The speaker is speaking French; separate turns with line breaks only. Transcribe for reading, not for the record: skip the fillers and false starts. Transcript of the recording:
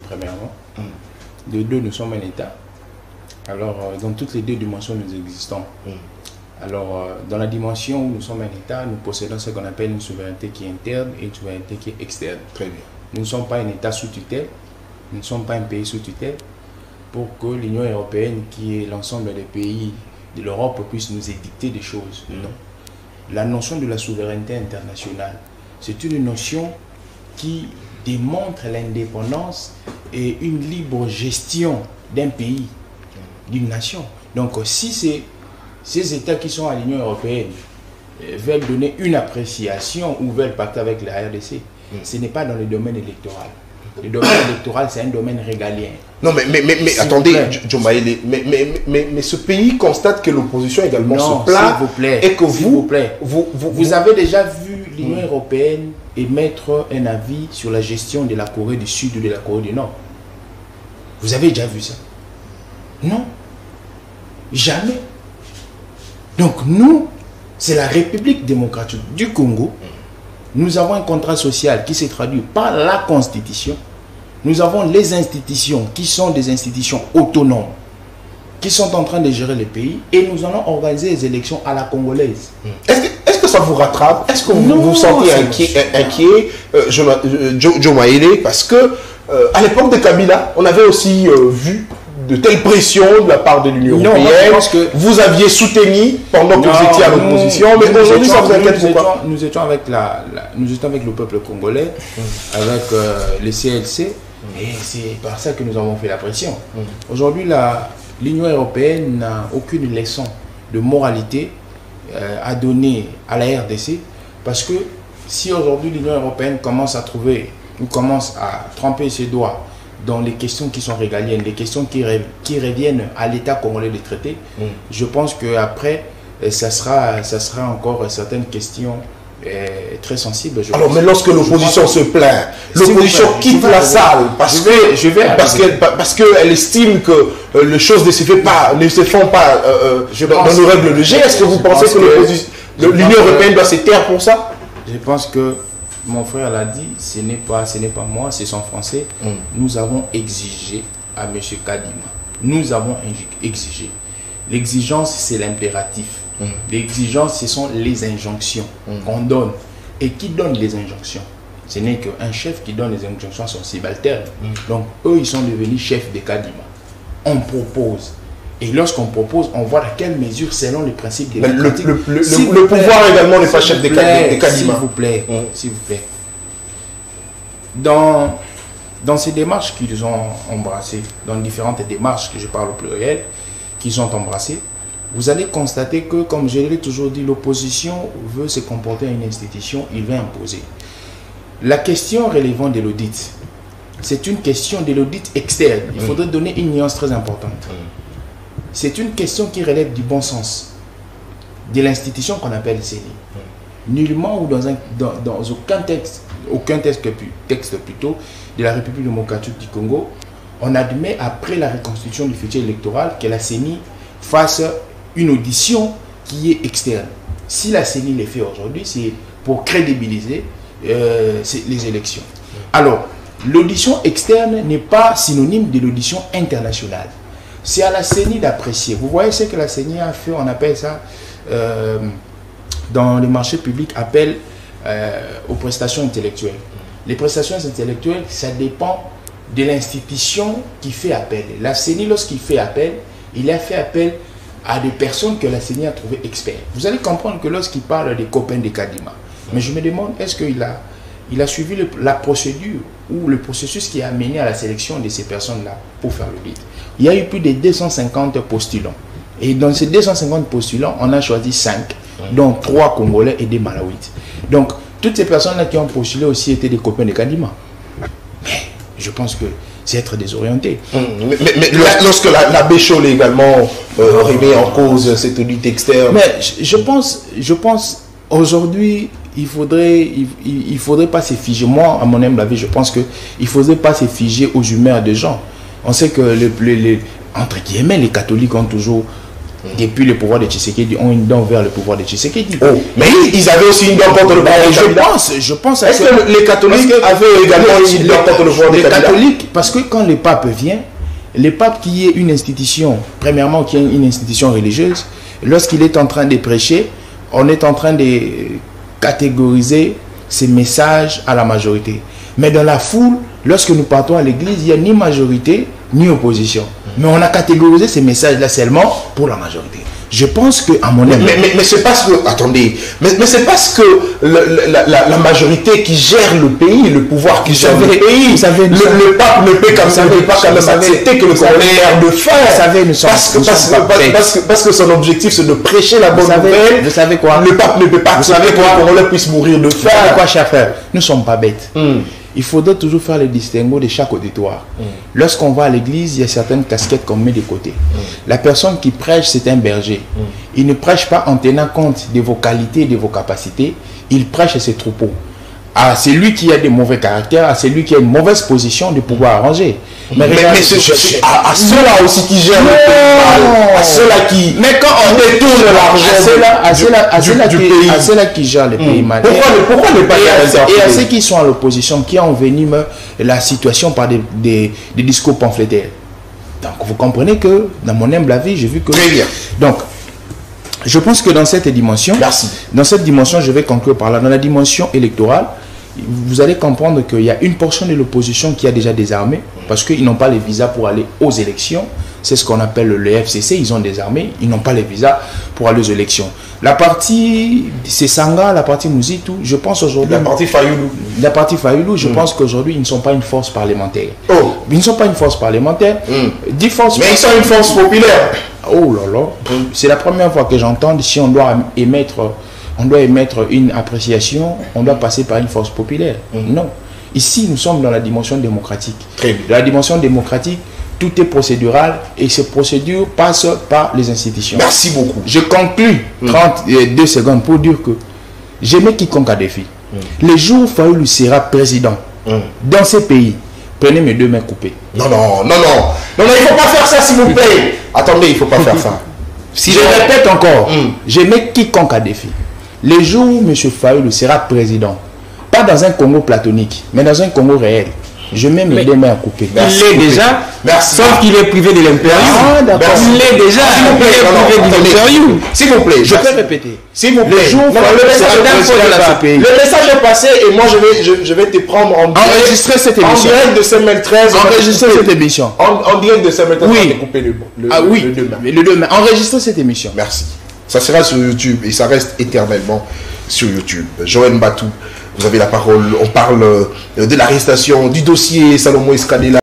premièrement. De deux, nous sommes un État. Alors, dans toutes les deux dimensions, nous existons. Alors, dans la dimension où nous sommes un État, nous possédons ce qu'on appelle une souveraineté qui est interne et une souveraineté qui est externe.
Très bien.
Nous ne sommes pas un État sous tutelle, nous ne sommes pas un pays sous tutelle pour que l'Union européenne, qui est l'ensemble des pays de l'Europe, puisse nous édicter des choses. Non. La notion de la souveraineté internationale, c'est une notion qui démontre l'indépendance et une libre gestion d'un pays, d'une nation. Donc, si ces États qui sont à l'Union européenne veulent donner une appréciation ou veulent pacter avec la RDC, ce n'est pas dans le domaine électoral. Le domaine électoral, c'est un domaine régalien.
Non, mais attendez, Diomaye, mais ce pays constate que l'opposition également se plaint.
S'il vous plaît,
et que
vous avez déjà vu l'Union européenne émettre un avis sur la gestion de la Corée du Sud ou de la Corée du Nord. Vous avez déjà vu ça? Non. Jamais. Donc nous, c'est la République démocratique du Congo. Nous avons un contrat social qui s'est traduit par la Constitution. Nous avons les institutions qui sont des institutions autonomes, qui sont en train de gérer le pays, et nous allons organiser les élections à la congolaise.
Est-ce que ça vous rattrape? Est-ce que vous vous sentez inquiet, Diomaye, parce que à l'époque de Kabila, on avait aussi vu de telles pressions de la part de l'Union européenne, que vous aviez soutenu pendant que vous étiez à l'opposition, mais aujourd'hui ça vous inquiète pourquoi?
Nous étions avec le peuple congolais, avec le CLC, et c'est par ça que nous avons fait la pression. Aujourd'hui, l'Union européenne n'a aucune leçon de moralité à donner à la RDC, parce que si aujourd'hui l'Union européenne commence à tremper ses doigts dans les questions qui sont régaliennes, les questions qui reviennent à l'État congolais de traiter, je pense qu'après, ça sera encore certaines questions très sensibles.
Alors, mais lorsque l'opposition se plaint, l'opposition quitte la salle parce qu'elle estime que les choses ne se font pas dans nos règles de jeu. Est-ce que vous pensez que l'Union européenne doit se taire pour ça?
Je pense que mon frère l'a dit, ce n'est pas moi, c'est son français. Nous avons exigé à M. Kadima. Nous avons exigé. L'exigence, c'est l'impératif. L'exigence, ce sont les injonctions qu'on donne. Et qui donne les injonctions? Ce n'est qu'un chef qui donne les injonctions à son subalterne. Donc, eux, ils sont devenus chefs de Kadima. On propose. Et lorsqu'on propose, on voit à quelle mesure, selon les principes démocratiques.
Le pouvoir également n'est pas chef de Kadima.
S'il vous plaît, s'il vous plaît. Dans ces démarches qu'ils ont embrassées, dans différentes démarches, que je parle au pluriel, qu'ils ont embrassées, vous allez constater que, comme je l'ai toujours dit, l'opposition veut se comporter à une institution, il veut imposer. La question relevant de l'audit, c'est une question de l'audit externe. Il faudrait donner une nuance très importante. C'est une question qui relève du bon sens de l'institution qu'on appelle CENI. Nullement ou dans aucun texte plutôt de la République démocratique du Congo, on admet après la reconstitution du fichier électoral que la CENI fasse une audition qui est externe. Si la CENI le fait aujourd'hui, c'est pour crédibiliser les élections. Alors, l'audition externe n'est pas synonyme de l'audition internationale. C'est à la CENI d'apprécier. Vous voyez ce que la CENI a fait, on appelle ça, dans les marchés publics, appel aux prestations intellectuelles. Les prestations intellectuelles, ça dépend de l'institution qui fait appel. La CENI, lorsqu'il fait appel, il a fait appel à des personnes que la CENI a trouvées experts. Vous allez comprendre que lorsqu'il parle des copains de Kadima, mais je me demande, est-ce qu'il a suivi la procédure ou le processus qui a mené à la sélection de ces personnes-là pour faire l'audit? Il y a eu plus de 250 postulants. Et dans ces 250 postulants, on a choisi 5, dont 3 Congolais et des Malawites. Donc, toutes ces personnes-là qui ont postulé aussi étaient des copains de Kadima. Mais je pense que c'est être désorienté.
Mais lorsque la Béchol également remet en cause cette audit externe...
Mais je pense aujourd'hui, il faudrait pas se figer. Moi, à mon humble avis, je pense qu'il ne faudrait pas se figer aux humeurs des gens. On sait que entre guillemets, les catholiques ont toujours depuis le pouvoir de Tshisekedi, ont une dent vers le pouvoir de Tshisekedi.
Oh, mais ils avaient aussi une dent contre le pouvoir de Kabila.
Je pense
Est-ce que les catholiques avaient également une dent contre le pouvoir de Kabila? Les catholiques,
parce que quand le pape vient, le pape qui est une institution, premièrement qui est une institution religieuse, lorsqu'il est en train de prêcher, on est en train de catégoriser ses messages à la majorité. Mais dans la foule, lorsque nous partons à l'église, il n'y a ni majorité ni opposition. Mais on a catégorisé ces messages-là seulement pour la majorité. Je pense que, à mon avis...
Mais c'est parce que... Attendez. Mais c'est parce que la majorité qui gère le pays, le pouvoir qui gère le pays, le pape ne peut quand même accepter que le Congolais meurt de faim. Parce que son objectif, c'est de prêcher la bonne nouvelle.
Vous savez quoi?
Le pape ne peut pas accepter que le Congolais puisse mourir de faim.
Vous savez quoi, cher frère? Nous ne sommes pas bêtes. Il faudrait toujours faire le distinguo de chaque auditoire. Lorsqu'on va à l'église, il y a certaines casquettes qu'on met de côté. La personne qui prêche, c'est un berger. Il ne prêche pas en tenant compte de vos qualités et de vos capacités. Il prêche ses troupeaux. À celui qui a des mauvais caractères, à celui qui a une mauvaise position de pouvoir arranger.
Mais à ceux-là aussi qui gèrent le pays, à ceux-là qui...
Mais quand on détourne l'argent du pays, à ceux-là qui gèrent le pays mal.
Pourquoi ne pas
et à ceux qui sont à l'opposition, qui enveniment la situation par des discours pamphlétaires. Donc vous comprenez que, dans mon humble avis, j'ai vu que...
Très bien.
Donc, je pense que dans cette dimension...
Merci.
Dans cette dimension, je vais conclure par là. Dans la dimension électorale, vous allez comprendre qu'il y a une portion de l'opposition qui a déjà des armées parce qu'ils n'ont pas les visas pour aller aux élections. C'est ce qu'on appelle le FCC, ils ont des armées, ils n'ont pas les visas pour aller aux élections. La partie, c'est Sanga, la partie Mouzitou, je pense aujourd'hui...
La partie Fayoulou.
La partie Fayoulou, je pense qu'aujourd'hui, ils ne sont pas une force parlementaire.
Oh.
Ils ne sont pas une force parlementaire. 10 forces...
Mais ils sont une force populaire.
Oh là là. C'est la première fois que j'entends si on doit émettre une appréciation, on doit passer par une force populaire. Non. Ici, nous sommes dans la dimension démocratique.
Très bien.
Dans la dimension démocratique, tout est procédural et ces procédures passent par les institutions.
Merci beaucoup.
Je conclus 32 secondes pour dire que j'aimais quiconque a défi. Le jour où Fayoulou sera président dans ces pays, prenez mes 2 mains coupées.
Non, il ne faut pas faire ça, s'il vous plaît. Attendez, il ne faut pas faire ça.
Si je répète encore, j'aimais quiconque a défi. Le jour où M. Fayoulou sera président, pas dans un Congo platonique, mais dans un Congo réel, je mets mes 2 mains à couper.
Il l'est déjà, sauf qu'il est privé de l'impérium.
Ah, d'accord.
Il l'est déjà, il est privé de l'impérium.
S'il vous plaît,
je peux répéter.
S'il vous plaît, le message est passé et moi je vais te prendre en direct.
Enregistrer cette émission.
En direct de CML13.
Enregistrer cette émission.
En direct de CML13.
Oui.
Couper le
le 2 mains. Enregistrer cette émission.
Merci. Ça sera sur YouTube et ça reste éternellement sur YouTube. Joël Mbatou, vous avez la parole. On parle de l'arrestation du dossier Salomon Escadela.